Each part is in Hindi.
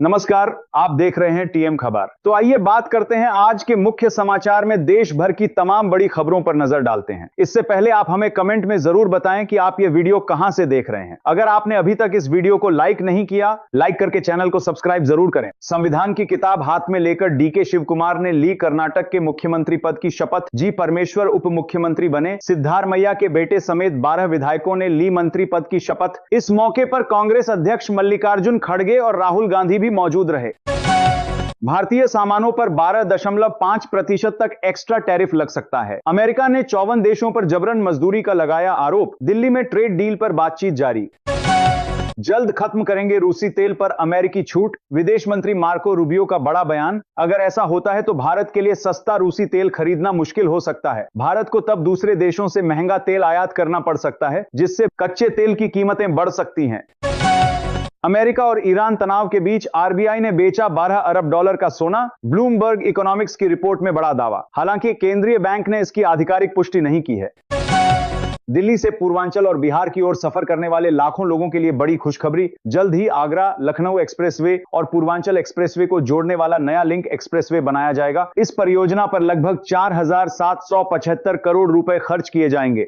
नमस्कार, आप देख रहे हैं टीएम खबर। तो आइए बात करते हैं आज के मुख्य समाचार में देश भर की तमाम बड़ी खबरों पर नजर डालते हैं। इससे पहले आप हमें कमेंट में जरूर बताएं कि आप ये वीडियो कहां से देख रहे हैं। अगर आपने अभी तक इस वीडियो को लाइक नहीं किया, लाइक करके चैनल को सब्सक्राइब जरूर करें। संविधान की किताब हाथ में लेकर डीके शिव कुमार ने ली कर्नाटक के मुख्यमंत्री पद की शपथ। जी परमेश्वर उप मुख्यमंत्री बने। सिद्धारमैया के बेटे समेत 12 विधायकों ने ली मंत्री पद की शपथ। इस मौके पर कांग्रेस अध्यक्ष मल्लिकार्जुन खड़गे और राहुल गांधी भी मौजूद रहे। भारतीय सामानों पर 12.5% तक एक्स्ट्रा टैरिफ लग सकता है। अमेरिका ने 54 देशों पर जबरन मजदूरी का लगाया आरोप। दिल्ली में ट्रेड डील पर बातचीत जारी। जल्द खत्म करेंगे रूसी तेल पर अमेरिकी छूट। विदेश मंत्री मार्को रूबियो का बड़ा बयान। अगर ऐसा होता है तो भारत के लिए सस्ता रूसी तेल खरीदना मुश्किल हो सकता है। भारत को तब दूसरे देशों से महंगा तेल आयात करना पड़ सकता है, जिससे कच्चे तेल की कीमतें बढ़ सकती हैं। अमेरिका और ईरान तनाव के बीच आरबीआई ने बेचा $12 अरब का सोना। ब्लूमबर्ग इकोनॉमिक्स की रिपोर्ट में बड़ा दावा। हालांकि केंद्रीय बैंक ने इसकी आधिकारिक पुष्टि नहीं की है। दिल्ली से पूर्वांचल और बिहार की ओर सफर करने वाले लाखों लोगों के लिए बड़ी खुशखबरी। जल्द ही आगरा लखनऊ एक्सप्रेसवे और पूर्वांचल एक्सप्रेसवे को जोड़ने वाला नया लिंक एक्सप्रेसवे बनाया जाएगा। इस परियोजना पर लगभग 4,775 करोड़ रुपए खर्च किए जाएंगे।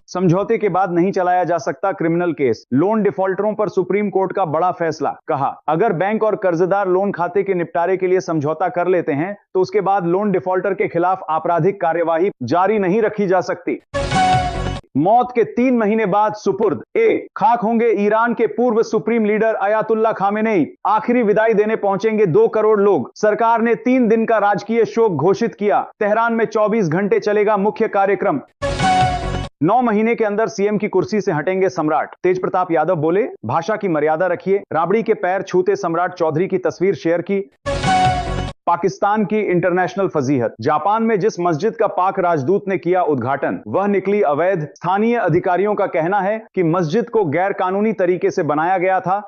समझौते के बाद नहीं चलाया जा सकता क्रिमिनल केस। लोन डिफॉल्टरों पर सुप्रीम कोर्ट का बड़ा फैसला। कहा, अगर बैंक और कर्जदार लोन खाते के निपटारे के लिए समझौता कर लेते हैं तो उसके बाद लोन डिफॉल्टर के खिलाफ आपराधिक कार्यवाही जारी नहीं रखी जा सकती। मौत के 3 महीने बाद सुपुर्द। खाक होंगे ईरान के पूर्व सुप्रीम लीडर अयातुल्ला खामेनेई। आखिरी विदाई देने पहुंचेंगे 2 करोड़ लोग। सरकार ने 3 दिन का राजकीय शोक घोषित किया। तेहरान में 24 घंटे चलेगा मुख्य कार्यक्रम। 9 महीने के अंदर सीएम की कुर्सी से हटेंगे सम्राट। तेज प्रताप यादव बोले, भाषा की मर्यादा रखिए। राबड़ी के पैर छूते सम्राट चौधरी की तस्वीर शेयर की। पाकिस्तान की इंटरनेशनल फजीहत। जापान में जिस मस्जिद का पाक राजदूत ने किया उद्घाटन, वह निकली अवैध। स्थानीय अधिकारियों का कहना है कि मस्जिद को गैर कानूनी तरीके से बनाया गया था।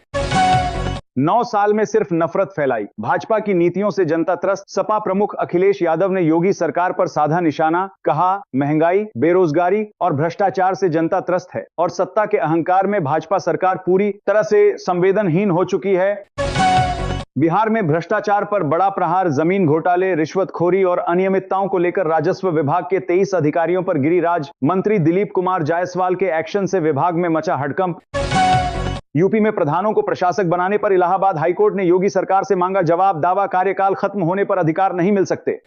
9 साल में सिर्फ नफरत फैलाई। भाजपा की नीतियों से जनता त्रस्त। सपा प्रमुख अखिलेश यादव ने योगी सरकार पर साधा निशाना। कहा, महंगाई, बेरोजगारी और भ्रष्टाचार से जनता त्रस्त है और सत्ता के अहंकार में भाजपा सरकार पूरी तरह से संवेदनहीन हो चुकी है। बिहार में भ्रष्टाचार पर बड़ा प्रहार। जमीन घोटाले, रिश्वतखोरी और अनियमितताओं को लेकर राजस्व विभाग के 23 अधिकारियों पर गिरी राज। मंत्री दिलीप कुमार जायसवाल के एक्शन से विभाग में मचा हड़कंप। यूपी में प्रधानों को प्रशासक बनाने पर इलाहाबाद हाईकोर्ट ने योगी सरकार से मांगा जवाब। दावा, कार्यकाल खत्म होने पर अधिकार नहीं मिल सकते।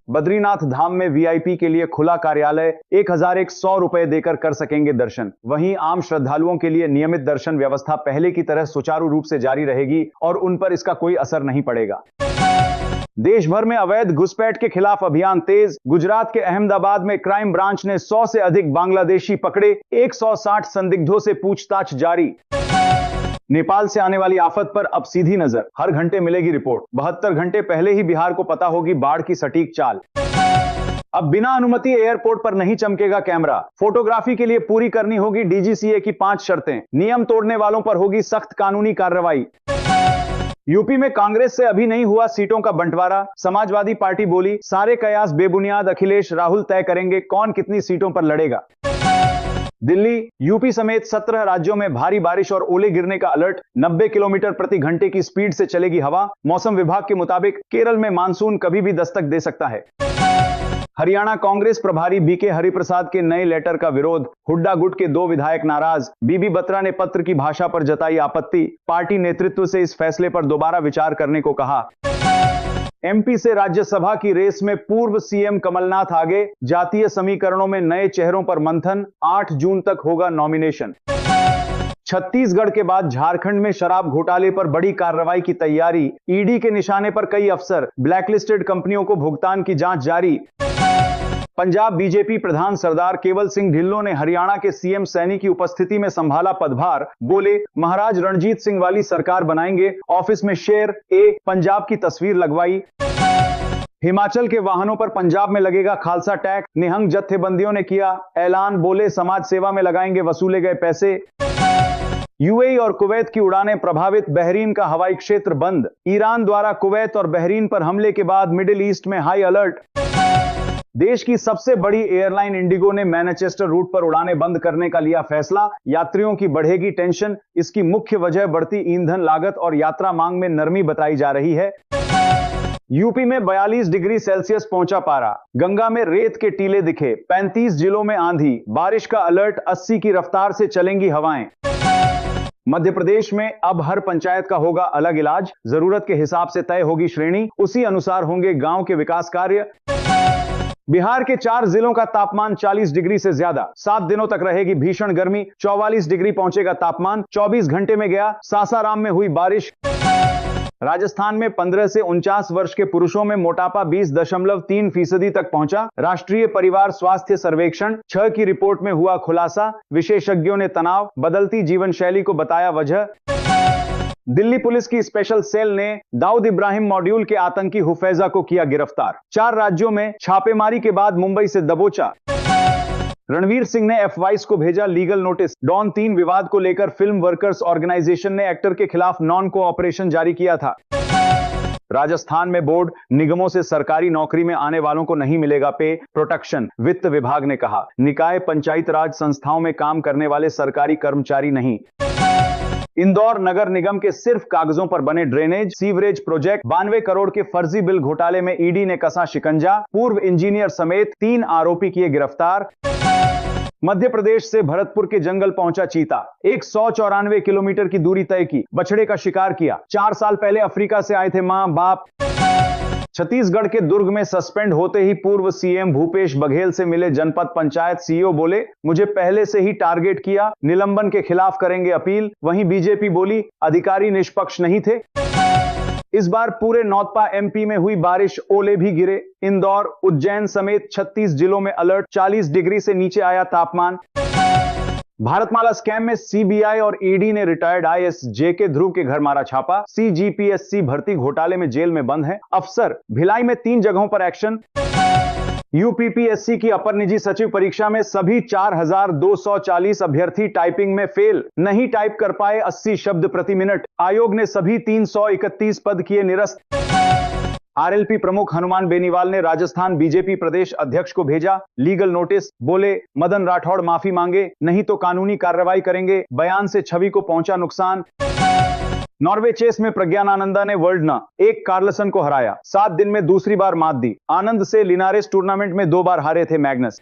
बद्रीनाथ धाम में वीआईपी के लिए खुला कार्यालय। 1,100 रुपए देकर कर सकेंगे दर्शन। वहीं आम श्रद्धालुओं के लिए नियमित दर्शन व्यवस्था पहले की तरह सुचारू रूप से जारी रहेगी और उन पर इसका कोई असर नहीं पड़ेगा। देश भर में अवैध घुसपैठ के खिलाफ अभियान तेज। गुजरात के अहमदाबाद में क्राइम ब्रांच ने 100 से अधिक बांग्लादेशी पकड़े। 160 संदिग्धों से पूछताछ जारी। नेपाल से आने वाली आफत पर अब सीधी नजर। हर घंटे मिलेगी रिपोर्ट। 72 घंटे पहले ही बिहार को पता होगी बाढ़ की सटीक चाल। अब बिना अनुमति एयरपोर्ट पर नहीं चमकेगा कैमरा। फोटोग्राफी के लिए पूरी करनी होगी डीजीसीए की 5 शर्तें। नियम तोड़ने वालों पर होगी सख्त कानूनी कार्रवाई। यूपी में कांग्रेस से अभी नहीं हुआ सीटों का बंटवारा। समाजवादी पार्टी बोली, सारे कयास बेबुनियाद। अखिलेश राहुल तय करेंगे कौन कितनी सीटों पर लड़ेगा। दिल्ली, यूपी समेत 17 राज्यों में भारी बारिश और ओले गिरने का अलर्ट। 90 किलोमीटर प्रति घंटे की स्पीड से चलेगी हवा। मौसम विभाग के मुताबिक केरल में मानसून कभी भी दस्तक दे सकता है। हरियाणा कांग्रेस प्रभारी बीके हरिप्रसाद के नए लेटर का विरोध। हुड्डा गुट के 2 विधायक नाराज। बीबी बत्रा ने पत्र की भाषा पर जताई आपत्ति। पार्टी नेतृत्व से इस फैसले पर दोबारा विचार करने को कहा। एमपी से राज्यसभा की रेस में पूर्व सीएम कमलनाथ आगे। जातीय समीकरणों में नए चेहरों पर मंथन। 8 जून तक होगा नॉमिनेशन। छत्तीसगढ़ के बाद झारखंड में शराब घोटाले पर बड़ी कार्रवाई की तैयारी। ईडी के निशाने पर कई अफसर। ब्लैकलिस्टेड कंपनियों को भुगतान की जांच जारी। पंजाब बीजेपी प्रधान सरदार केवल सिंह ढिल्लों ने हरियाणा के सीएम सैनी की उपस्थिति में संभाला पदभार। बोले, महाराज रणजीत सिंह वाली सरकार बनाएंगे। ऑफिस में शेर पंजाब की तस्वीर लगवाई। हिमाचल के वाहनों पर पंजाब में लगेगा खालसा टैक्स। निहंग जत्थेबंदियों ने किया ऐलान। बोले, समाज सेवा में लगाएंगे वसूले गए पैसे। यूएई और कुवैत की उड़ानें प्रभावित। बहरीन का हवाई क्षेत्र बंद। ईरान द्वारा कुवैत और बहरीन पर हमले के बाद मिडिल ईस्ट में हाई अलर्ट। देश की सबसे बड़ी एयरलाइन इंडिगो ने मैनचेस्टर रूट पर उड़ानें बंद करने का लिया फैसला। यात्रियों की बढ़ेगी टेंशन। इसकी मुख्य वजह बढ़ती ईंधन लागत और यात्रा मांग में नरमी बताई जा रही है। यूपी में 42 डिग्री सेल्सियस पहुंचा पारा। गंगा में रेत के टीले दिखे। 35 जिलों में आंधी, बारिश का अलर्ट। 80 की रफ्तार से चलेंगी हवाएं। मध्य प्रदेश में अब हर पंचायत का होगा अलग इलाज। जरूरत के हिसाब से तय होगी श्रेणी, उसी अनुसार होंगे गांव के विकास कार्य। बिहार के 4 जिलों का तापमान 40 डिग्री से ज्यादा। 7 दिनों तक रहेगी भीषण गर्मी। 44 डिग्री पहुंचेगा तापमान। 24 घंटे में गया सासाराम में हुई बारिश। राजस्थान में 15 से 49 वर्ष के पुरुषों में मोटापा 20.3% तक पहुंचा। राष्ट्रीय परिवार स्वास्थ्य सर्वेक्षण 6 की रिपोर्ट में हुआ खुलासा। विशेषज्ञों ने तनाव, बदलती जीवन शैली को बताया वजह। दिल्ली पुलिस की स्पेशल सेल ने दाऊद इब्राहिम मॉड्यूल के आतंकी हुफैजा को किया गिरफ्तार। 4 राज्यों में छापेमारी के बाद मुंबई से दबोचा। रणवीर सिंह ने एफवाइस को भेजा लीगल नोटिस। डॉन 3 विवाद को लेकर फिल्म वर्कर्स ऑर्गेनाइजेशन ने एक्टर के खिलाफ नॉन कोऑपरेशन जारी किया था। राजस्थान में बोर्ड निगमों से सरकारी नौकरी में आने वालों को नहीं मिलेगा पे प्रोटेक्शन। वित्त विभाग ने कहा, निकाय पंचायत राज संस्थाओं में काम करने वाले सरकारी कर्मचारी नहीं। इंदौर नगर निगम के सिर्फ कागजों पर बने ड्रेनेज सीवरेज प्रोजेक्ट 92 करोड़ के फर्जी बिल घोटाले में ईडी ने कसा शिकंजा। पूर्व इंजीनियर समेत 3 आरोपी किए गिरफ्तार। मध्य प्रदेश से भरतपुर के जंगल पहुंचा चीता। 194 किलोमीटर की दूरी तय की, बछड़े का शिकार किया। 4 साल पहले अफ्रीका से आए थे मां बाप। छत्तीसगढ़ के दुर्ग में सस्पेंड होते ही पूर्व सीएम भूपेश बघेल से मिले जनपद पंचायत सीईओ। बोले, मुझे पहले से ही टारगेट किया, निलंबन के खिलाफ करेंगे अपील। वहीं बीजेपी बोली, अधिकारी निष्पक्ष नहीं थे। इस बार पूरे नौतपा एमपी में हुई बारिश, ओले भी गिरे। इंदौर, उज्जैन समेत 36 जिलों में अलर्ट। 40 डिग्री से नीचे आया तापमान। भारतमाला स्कैम में सीबीआई और ईडी ने रिटायर्ड आईएएस जेके ध्रुव के घर मारा छापा। सीजीपीएससी भर्ती घोटाले में जेल में बंद है अफसर। भिलाई में 3 जगहों पर एक्शन। यूपीपीएससी की अपर निजी सचिव परीक्षा में सभी 4240 अभ्यर्थी टाइपिंग में फेल। नहीं टाइप कर पाए 80 शब्द प्रति मिनट। आयोग ने सभी 331 पद किए निरस्त। आरएलपी प्रमुख हनुमान बेनीवाल ने राजस्थान बीजेपी प्रदेश अध्यक्ष को भेजा लीगल नोटिस। बोले, मदन राठौड़ माफी मांगे, नहीं तो कानूनी कार्रवाई करेंगे। बयान से छवि को पहुंचा नुकसान। नॉर्वे चेस में प्रज्ञानानंदा ने वर्ल्ड 1 कार्लसन को हराया। 7 दिन में दूसरी बार मात दी। आनंद से लिनारेस टूर्नामेंट में 2 बार हारे थे मैग्नस।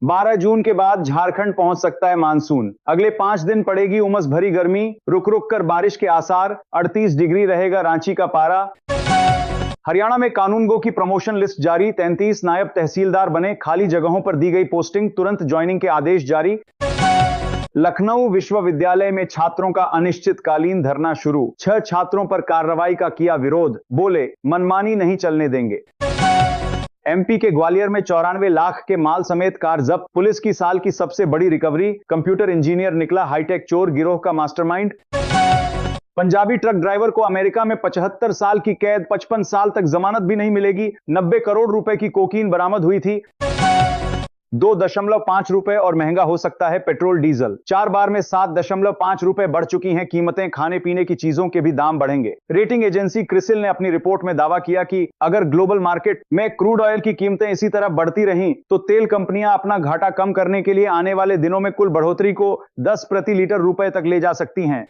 12 जून के बाद झारखंड पहुंच सकता है मानसून। अगले 5 दिन पड़ेगी उमस भरी गर्मी। रुक रुक कर बारिश के आसार। 38 डिग्री रहेगा रांची का पारा। हरियाणा में कानूनगो की प्रमोशन लिस्ट जारी। 33 नायब तहसीलदार बने। खाली जगहों पर दी गई पोस्टिंग। तुरंत ज्वाइनिंग के आदेश जारी। लखनऊ विश्वविद्यालय में छात्रों का अनिश्चितकालीन धरना शुरू। 6 छात्रों पर कार्रवाई का किया विरोध। बोले, मनमानी नहीं चलने देंगे। एमपी के ग्वालियर में 94 लाख के माल समेत कार जब्त। पुलिस की साल की सबसे बड़ी रिकवरी। कंप्यूटर इंजीनियर निकला हाईटेक चोर गिरोह का मास्टरमाइंड। पंजाबी ट्रक ड्राइवर को अमेरिका में 75 साल की कैद। 55 साल तक जमानत भी नहीं मिलेगी। 90 करोड़ रुपए की कोकीन बरामद हुई थी। 2.5 रुपए और महंगा हो सकता है पेट्रोल डीजल। 4 बार में 7.5 रुपए बढ़ चुकी हैं कीमतें। खाने पीने की चीजों के भी दाम बढ़ेंगे। रेटिंग एजेंसी क्रिसिल ने अपनी रिपोर्ट में दावा किया कि अगर ग्लोबल मार्केट में क्रूड ऑयल की कीमतें इसी तरह बढ़ती रहीं तो तेल कंपनियां अपना घाटा कम करने के लिए आने वाले दिनों में कुल बढ़ोतरी को 10 प्रति लीटर रुपए तक ले जा सकती हैं।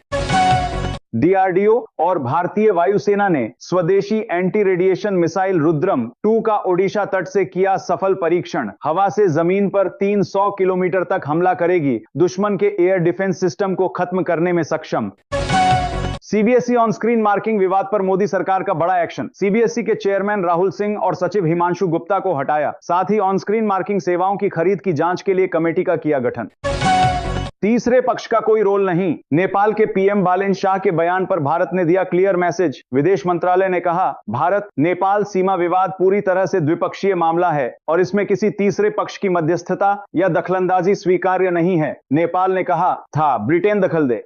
डीआरडीओ और भारतीय वायुसेना ने स्वदेशी एंटी रेडिएशन मिसाइल रुद्रम 2 का ओडिशा तट से किया सफल परीक्षण। हवा से जमीन पर 300 किलोमीटर तक हमला करेगी। दुश्मन के एयर डिफेंस सिस्टम को खत्म करने में सक्षम। सीबीएसई ऑन स्क्रीन मार्किंग विवाद पर मोदी सरकार का बड़ा एक्शन। सीबीएसई के चेयरमैन राहुल सिंह और सचिव हिमांशु गुप्ता को हटाया। साथ ही ऑन स्क्रीन मार्किंग सेवाओं की खरीद की जांच के लिए कमेटी का किया गठन। तीसरे पक्ष का कोई रोल नहीं। नेपाल के पीएम बालेन शाह के बयान पर भारत ने दिया क्लियर मैसेज। विदेश मंत्रालय ने कहा, भारत नेपाल सीमा विवाद पूरी तरह से द्विपक्षीय मामला है और इसमें किसी तीसरे पक्ष की मध्यस्थता या दखलंदाजी स्वीकार्य नहीं है। नेपाल ने कहा था, ब्रिटेन दखल दे।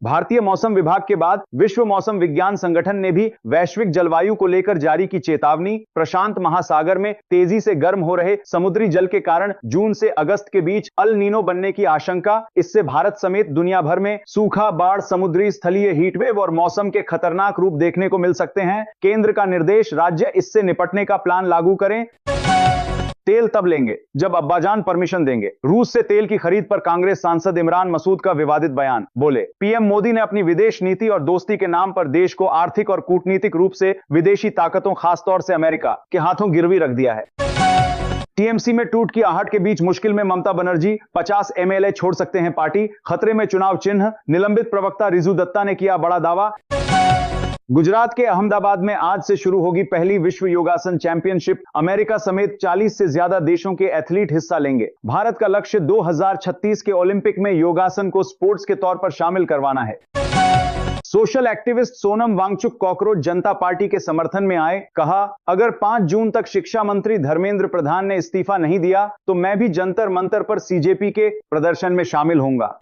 भारतीय मौसम विभाग के बाद विश्व मौसम विज्ञान संगठन ने भी वैश्विक जलवायु को लेकर जारी की चेतावनी। प्रशांत महासागर में तेजी से गर्म हो रहे समुद्री जल के कारण जून से अगस्त के बीच अल नीनो बनने की आशंका। इससे भारत समेत दुनिया भर में सूखा, बाढ़, समुद्री स्थलीय हीटवेव और मौसम के खतरनाक रूप देखने को मिल सकते हैं। केंद्र का निर्देश, राज्य इससे निपटने का प्लान लागू करें। तेल तब लेंगे जब अब्बाजान परमिशन देंगे। रूस से तेल की खरीद पर कांग्रेस सांसद इमरान मसूद का विवादित बयान। बोले, पीएम मोदी ने अपनी विदेश नीति और दोस्ती के नाम पर देश को आर्थिक और कूटनीतिक रूप से विदेशी ताकतों, खासतौर से अमेरिका के हाथों गिरवी रख दिया है। टीएमसी में टूट की आहट के बीच मुश्किल में ममता बनर्जी, 50 एमएलए छोड़ सकते हैं पार्टी, खतरे में चुनाव चिन्ह। निलंबित प्रवक्ता रिजू दत्ता ने किया बड़ा दावा। गुजरात के अहमदाबाद में आज से शुरू होगी पहली विश्व योगासन चैंपियनशिप। अमेरिका समेत 40 से ज्यादा देशों के एथलीट हिस्सा लेंगे। भारत का लक्ष्य 2036 के ओलंपिक में योगासन को स्पोर्ट्स के तौर पर शामिल करवाना है। Social activist Sonam Wangchuk cockroach Janta party के समर्थन में आए। कहा, अगर 5 जून तक शिक्षा मंत्री धर्मेंद्र प्रधान ने इस्तीफा नहीं दिया तो मैं भी जंतर मंतर पर सीजेपी के प्रदर्शन में शामिल होऊंगा।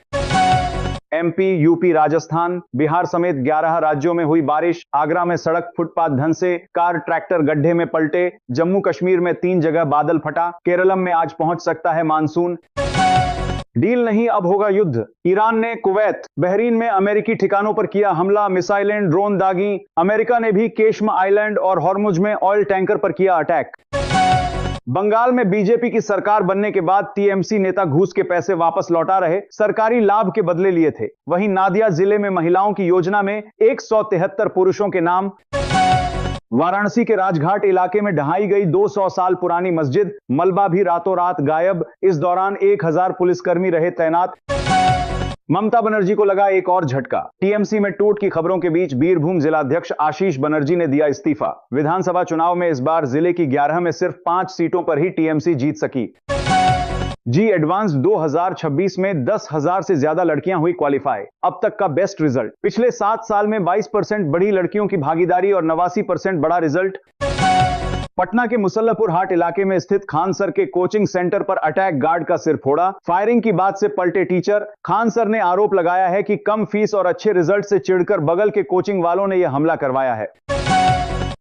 एमपी, यूपी, राजस्थान, बिहार समेत 11 राज्यों में हुई बारिश। आगरा में सड़क फुटपाथ धंसे, कार ट्रैक्टर गड्ढे में पलटे। जम्मू कश्मीर में 3 जगह बादल फटा। केरलम में आज पहुंच सकता है मानसून। डील नहीं, अब होगा युद्ध। ईरान ने कुवैत, बहरीन में अमेरिकी ठिकानों पर किया हमला। मिसाइलें, ड्रोन दागी। अमेरिका ने भी केशम आइलैंड और हॉर्मुज में ऑयल टैंकर पर किया अटैक। बंगाल में बीजेपी की सरकार बनने के बाद टीएमसी नेता घूस के पैसे वापस लौटा रहे, सरकारी लाभ के बदले लिए थे। वहीं नादिया जिले में महिलाओं की योजना में 173 पुरुषों के नाम। वाराणसी के राजघाट इलाके में ढहाई गई 200 साल पुरानी मस्जिद, मलबा भी रातों रात गायब। इस दौरान 1000 पुलिसकर्मी रहे तैनात। ममता बनर्जी को लगा एक और झटका। टीएमसी में टूट की खबरों के बीच बीरभूम जिलाध्यक्ष आशीष बनर्जी ने दिया इस्तीफा। विधानसभा चुनाव में इस बार जिले की 11 में सिर्फ 5 सीटों पर ही टीएमसी जीत सकी। जी एडवांस 2026 में 10,000 से ज्यादा लड़कियां हुई क्वालिफाई, अब तक का बेस्ट रिजल्ट। पिछले 7 साल में 22% बढ़ी लड़कियों की भागीदारी और 89% बढ़ा रिजल्ट। पटना के मुसल्लपुर हाट इलाके में स्थित खान सर के कोचिंग सेंटर पर अटैक, गार्ड का सिर फोड़ा। फायरिंग की बात से पलटे टीचर। खान सर ने आरोप लगाया है कि कम फीस और अच्छे रिजल्ट से चिढ़कर बगल के कोचिंग वालों ने यह हमला करवाया है।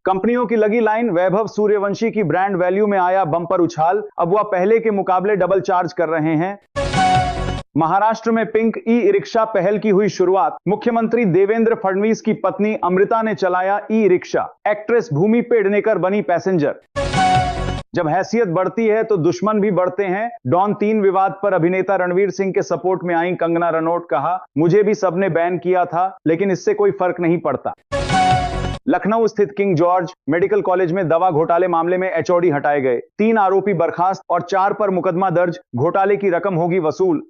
कंपनियों की लगी लाइन। वैभव सूर्यवंशी की ब्रांड वैल्यू में आया बम्पर उछाल। अब वह पहले के मुकाबले डबल चार्ज कर रहे हैं। महाराष्ट्र में पिंक ई रिक्शा पहल की हुई शुरुआत। मुख्यमंत्री देवेंद्र फडणवीस की पत्नी अमृता ने चलाया ई रिक्शा। एक्ट्रेस भूमि पेडनेकर बनी पैसेंजर। जब हैसियत बढ़ती है तो दुश्मन भी बढ़ते हैं। डॉन 3 विवाद पर अभिनेता रणवीर सिंह के सपोर्ट में आई कंगना रनौत। कहा, मुझे भी सबने बैन किया था लेकिन इससे कोई फर्क नहीं पड़ता। लखनऊ स्थित किंग जॉर्ज मेडिकल कॉलेज में दवा घोटाले मामले में एचओडी हटाए गए। 3 आरोपी बर्खास्त और 4 पर मुकदमा दर्ज। घोटाले की रकम होगी वसूल।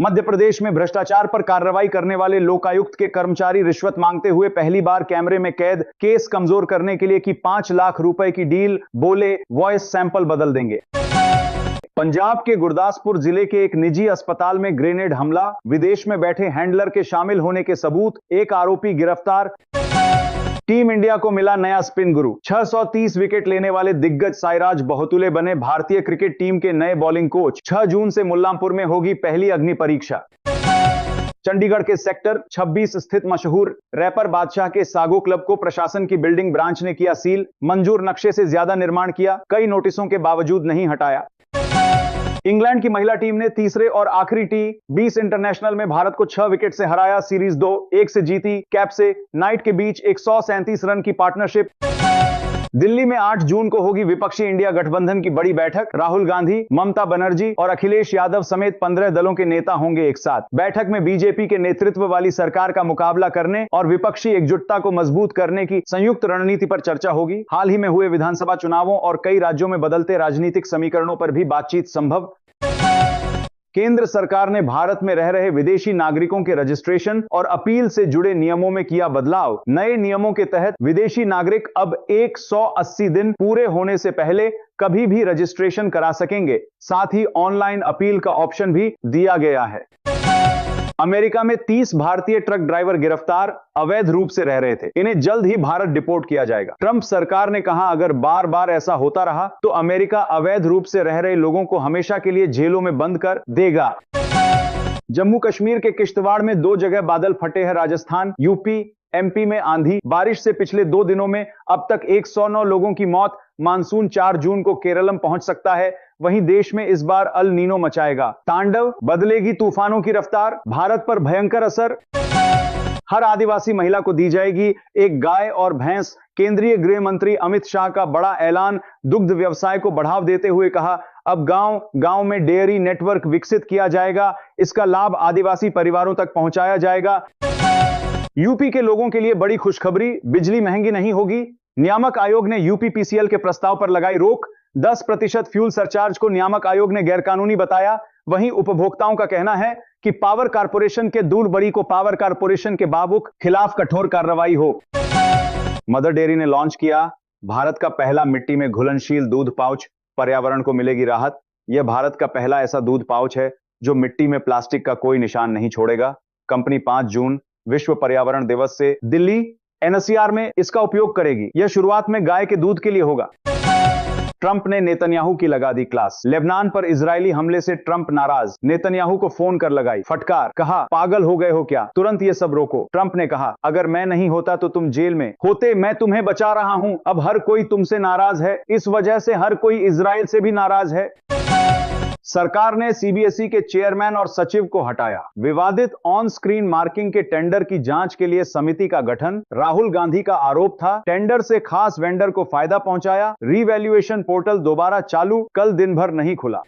मध्य प्रदेश में भ्रष्टाचार पर कार्रवाई करने वाले लोकायुक्त के कर्मचारी रिश्वत मांगते हुए पहली बार कैमरे में कैद। केस कमजोर करने के लिए की 5 लाख रुपए की डील। बोले, वॉइस सैंपल बदल देंगे। पंजाब के गुरदासपुर जिले के एक निजी अस्पताल में ग्रेनेड हमला। विदेश में बैठे हैंडलर के शामिल होने के सबूत। 1 आरोपी गिरफ्तार। टीम इंडिया को मिला नया स्पिन गुरु। 630 विकेट लेने वाले दिग्गज साईराज बहुतुले बने भारतीय क्रिकेट टीम के नए बॉलिंग कोच। 6 जून से मुल्लांपुर में होगी पहली अग्नि परीक्षा। चंडीगढ़ के सेक्टर 26 स्थित मशहूर रैपर बादशाह के सागो क्लब को प्रशासन की बिल्डिंग ब्रांच ने किया सील। मंजूर नक्शे से ज्यादा निर्माण किया, कई नोटिसों के बावजूद नहीं हटाया। इंग्लैंड की महिला टीम ने तीसरे और आखिरी T20 इंटरनेशनल में भारत को 6 विकेट से हराया। सीरीज 2-1 से जीती। कैप से नाइट के बीच 137 रन की पार्टनरशिप। दिल्ली में 8 जून को होगी विपक्षी इंडिया गठबंधन की बड़ी बैठक। राहुल गांधी, ममता बनर्जी और अखिलेश यादव समेत 15 दलों के नेता होंगे एक साथ। बैठक में बीजेपी के नेतृत्व वाली सरकार का मुकाबला करने और विपक्षी एकजुटता को मजबूत करने की संयुक्त रणनीति पर चर्चा होगी। हाल ही में हुए विधानसभा चुनावों और कई राज्यों में बदलते राजनीतिक समीकरणों पर भी बातचीत संभव। केंद्र सरकार ने भारत में रह रहे विदेशी नागरिकों के रजिस्ट्रेशन और अपील से जुड़े नियमों में किया बदलाव। नए नियमों के तहत विदेशी नागरिक अब 180 दिन पूरे होने से पहले कभी भी रजिस्ट्रेशन करा सकेंगे। साथ ही ऑनलाइन अपील का ऑप्शन भी दिया गया है। अमेरिका में 30 भारतीय ट्रक ड्राइवर गिरफ्तार, अवैध रूप से रह रहे थे। इन्हें जल्द ही भारत डिपोर्ट किया जाएगा। ट्रंप सरकार ने कहा, अगर बार बार ऐसा होता रहा तो अमेरिका अवैध रूप से रह रहे लोगों को हमेशा के लिए जेलों में बंद कर देगा। जम्मू कश्मीर के किश्तवाड़ में 2 जगह बादल फटे हैं। राजस्थान, यूपी, एमपी में आंधी बारिश से पिछले 2 दिनों में अब तक 109 लोगों की मौत। मानसून 4 जून को केरलम पहुंच सकता है। वहीं देश में इस बार अल नीनो मचाएगा तांडव, बदलेगी तूफानों की रफ्तार। भारत पर भयंकर असर। हर आदिवासी महिला को दी जाएगी एक गाय और भैंस केंद्रीय गृह मंत्री अमित शाह का बड़ा ऐलान, दुग्ध व्यवसाय को बढ़ावा देते हुए कहा, अब गांव गांव में डेयरी नेटवर्क विकसित किया जाएगा, इसका लाभ आदिवासी परिवारों तक पहुंचाया जाएगा। यूपी के लोगों के लिए बड़ी खुशखबरी, बिजली महंगी नहीं होगी। नियामक आयोग ने यूपीपीसीएल के प्रस्ताव पर लगाई रोक। 10% फ्यूल सरचार्ज को नियामक आयोग ने गैरकानूनी बताया। वहीं उपभोक्ताओं का कहना है कि पावर कारपोरेशन के दूध बड़ी को पावर कारपोरेशन के बाबूक खिलाफ कठोर कार्रवाई हो। मदर डेयरी ने लॉन्च किया भारत का पहला मिट्टी में घुलनशील दूध पाउच, पर्यावरण को मिलेगी राहत। यह भारत का पहला ऐसा दूध पाउच है जो मिट्टी में प्लास्टिक का कोई निशान नहीं छोड़ेगा। कंपनी 5 जून विश्व पर्यावरण दिवस से दिल्ली एनसीआर में इसका उपयोग करेगी। यह शुरुआत में गाय के दूध के लिए होगा। ट्रंप ने नेतन्याहू की लगा दी क्लास। लेबनान पर इजरायली हमले से ट्रंप नाराज, नेतन्याहू को फोन कर लगाई फटकार, कहा पागल हो गए हो क्या, तुरंत ये सब रोको। ट्रंप ने कहा अगर मैं नहीं होता तो तुम जेल में होते, मैं तुम्हें बचा रहा हूं। अब हर कोई तुमसे नाराज है, इस वजह से हर कोई इजराइल से भी नाराज है। सरकार ने सीबीएसई के चेयरमैन और सचिव को हटाया। विवादित ऑन स्क्रीन मार्किंग के टेंडर की जांच के लिए समिति का गठन। राहुल गांधी का आरोप था टेंडर से खास वेंडर को फायदा पहुंचाया। रीवैल्यूएशन पोर्टल दोबारा चालू, कल दिन भर नहीं खुला।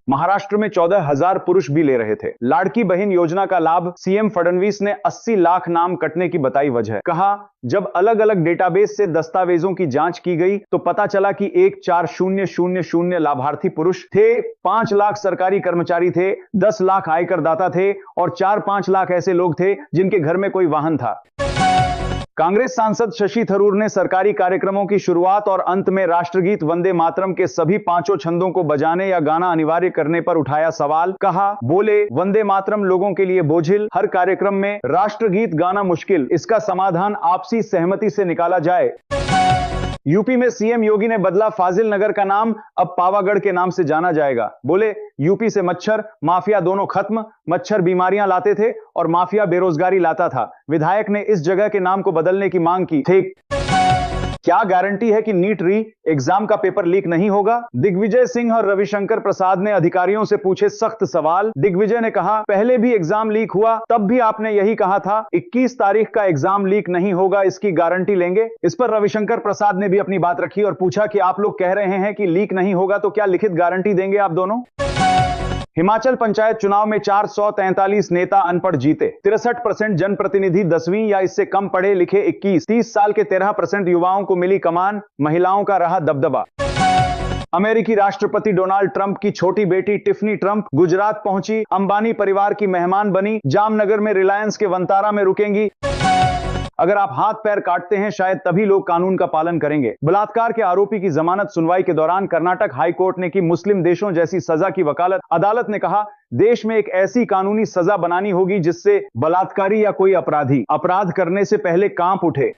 महाराष्ट्र में 14,000 पुरुष भी ले रहे थे। लाड़की बहन योजना का लाभ, सीएम फडणवीस ने 80 लाख नाम कटने की बताई वजह। कहा जब अलग अलग डेटाबेस से दस्तावेजों की जांच की गई तो पता चला कि 1,40,000 लाभार्थी पुरुष थे, 5 लाख सरकारी कर्मचारी थे, 10 लाख आयकर दाता थे और 4-5 लाख ऐसे लोग थे जिनके घर में कोई वाहन था। कांग्रेस सांसद शशि थरूर ने सरकारी कार्यक्रमों की शुरुआत और अंत में राष्ट्रगीत वंदे मातरम के सभी 5 छंदों को बजाने या गाना अनिवार्य करने पर उठाया सवाल। कहा बोले वंदे मातरम लोगों के लिए बोझिल, हर कार्यक्रम में राष्ट्रगीत गाना मुश्किल, इसका समाधान आपसी सहमति से निकाला जाए। यूपी में सीएम योगी ने बदला फाजिल नगर का नाम, अब पावागढ़ के नाम से जाना जाएगा। बोले यूपी से मच्छर माफिया दोनों खत्म, मच्छर बीमारियां लाते थे और माफिया बेरोजगारी लाता था। विधायक ने इस जगह के नाम को बदलने की मांग की थी। क्या गारंटी है कि नीट री एग्जाम का पेपर लीक नहीं होगा? दिग्विजय सिंह और रविशंकर प्रसाद ने अधिकारियों से पूछे सख्त सवाल। दिग्विजय ने कहा पहले भी एग्जाम लीक हुआ, तब भी आपने यही कहा था 21 तारीख का एग्जाम लीक नहीं होगा, इसकी गारंटी लेंगे? इस पर रविशंकर प्रसाद ने भी अपनी बात रखी और पूछा कि आप लोग कह रहे हैं कि लीक नहीं होगा तो क्या लिखित गारंटी देंगे आप दोनों? हिमाचल पंचायत चुनाव में 443 नेता अनपढ़ जीते। 63% जनप्रतिनिधि 10वीं या इससे कम पढ़े लिखे 21। 30 साल के 13% युवाओं को मिली कमान, महिलाओं का रहा दबदबा। अमेरिकी राष्ट्रपति डोनाल्ड ट्रंप की छोटी बेटी टिफनी ट्रंप गुजरात पहुंची, अंबानी परिवार की मेहमान बनी, जामनगर में रिलायंस के वंतारा में रुकेंगी। अगर आप हाथ पैर काटते हैं शायद तभी लोग कानून का पालन करेंगे। बलात्कार के आरोपी की जमानत सुनवाई के दौरान कर्नाटक हाई कोर्ट ने की मुस्लिम देशों जैसी सजा की वकालत। अदालत ने कहा देश में एक ऐसी कानूनी सजा बनानी होगी जिससे बलात्कारी या कोई अपराधी अपराध करने से पहले कांप उठे।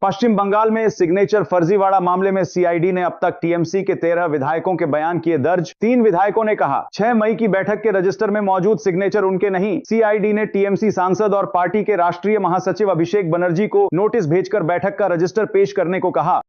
पश्चिम बंगाल में सिग्नेचर फर्जीवाड़ा मामले में सीआईडी ने अब तक टीएमसी के 13 विधायकों के बयान किए दर्ज। 3 विधायकों ने कहा 6 मई की बैठक के रजिस्टर में मौजूद सिग्नेचर उनके नहीं। सीआईडी ने टीएमसी सांसद और पार्टी के राष्ट्रीय महासचिव अभिषेक बनर्जी को नोटिस भेजकर बैठक का रजिस्टर पेश करने को कहा।